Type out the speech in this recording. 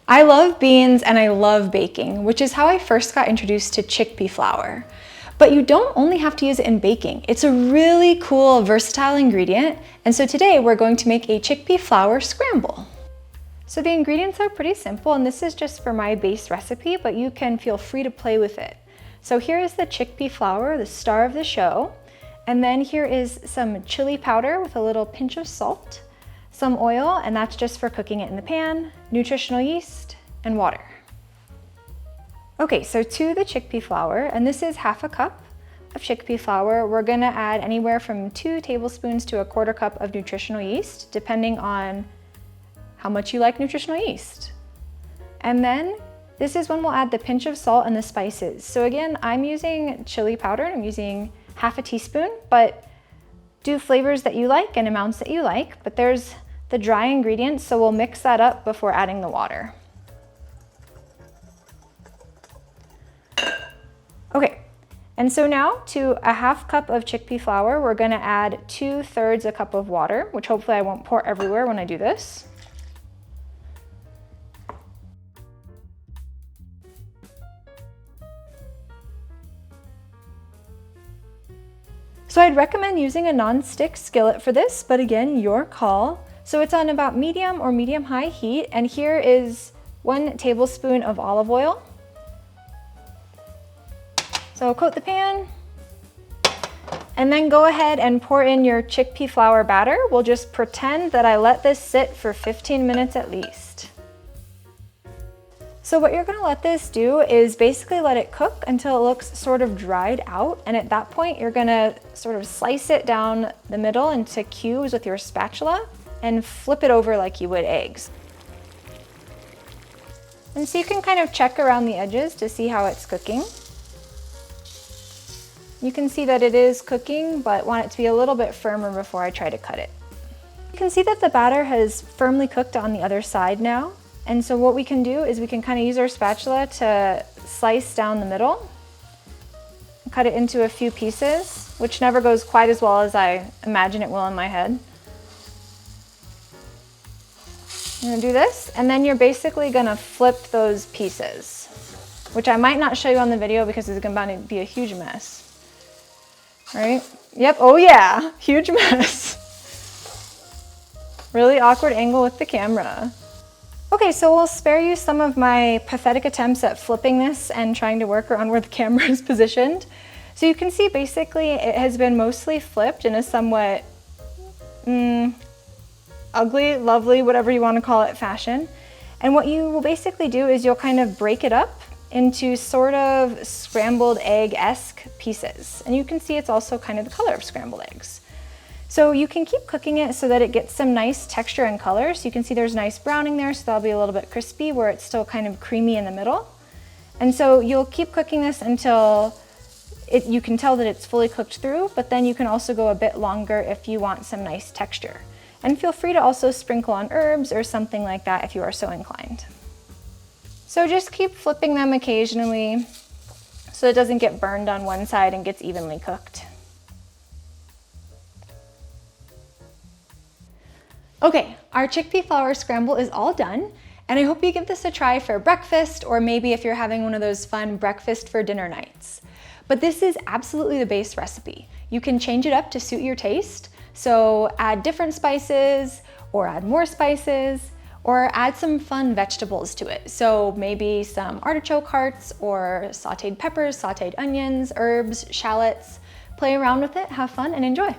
I love beans and I love baking, which is how I first got introduced to chickpea flour. But you don't only have to use it in baking. It's a really cool, versatile ingredient. And so today we're going to make a chickpea flour scramble. So the ingredients are pretty simple, and this is just for my base recipe, but you can feel free to play with it. So here is the chickpea flour, the star of the show. And then here is some chili powder with a little pinch of salt, some oil, and that's just for cooking it in the pan, nutritional yeast, and water. Okay, so to the chickpea flour, and this is half a cup of chickpea flour, we're gonna add anywhere from 2 tablespoons to 1/4 cup of nutritional yeast, depending on how much you like nutritional yeast. And then this is when we'll add the pinch of salt and the spices. So again, I'm using chili powder, I'm using half a teaspoon, but do flavors that you like and amounts that you like. But there's the dry ingredients, so we'll mix that up before adding the water. Okay, and so now to a half cup of chickpea flour, we're gonna add 2/3 a cup of water, which hopefully I won't pour everywhere when I do this. So I'd recommend using a non-stick skillet for this, but again, your call. So it's on about medium or medium-high heat, and here is 1 tablespoon of olive oil. So coat the pan, and then go ahead and pour in your chickpea flour batter. We'll just pretend that I let this sit for 15 minutes at least. So what you're gonna let this do is basically let it cook until it looks sort of dried out. And at that point, you're gonna sort of slice it down the middle into cubes with your spatula and flip it over like you would eggs. And so you can kind of check around the edges to see how it's cooking. You can see that it is cooking, but want it to be a little bit firmer before I try to cut it. You can see that the batter has firmly cooked on the other side now. And so what we can do is we can kind of use our spatula to slice down the middle, cut it into a few pieces, which never goes quite as well as I imagine it will in my head. I'm gonna do this, and then you're basically gonna flip those pieces, which I might not show you on the video because it's gonna be a huge mess. Right? Yep, oh yeah, huge mess. Really awkward angle with the camera. Okay, so we'll spare you some of my pathetic attempts at flipping this and trying to work around where the camera is positioned. So you can see basically it has been mostly flipped in a somewhat ugly, lovely, whatever you want to call it, fashion. And what you will basically do is you'll kind of break it up into sort of scrambled egg-esque pieces. And you can see it's also kind of the color of scrambled eggs. So you can keep cooking it so that it gets some nice texture and color. So you can see there's nice browning there, so that'll be a little bit crispy where it's still kind of creamy in the middle. And so you'll keep cooking this until you can tell that it's fully cooked through, but then you can also go a bit longer if you want some nice texture. And feel free to also sprinkle on herbs or something like that if you are so inclined. So just keep flipping them occasionally so it doesn't get burned on one side and gets evenly cooked. Okay, our chickpea flour scramble is all done, and I hope you give this a try for breakfast, or maybe if you're having one of those fun breakfast for dinner nights. But this is absolutely the base recipe. You can change it up to suit your taste, so add different spices, or add more spices, or add some fun vegetables to it. So maybe some artichoke hearts, or sauteed peppers, sauteed onions, herbs, shallots. Play around with it, have fun, and enjoy.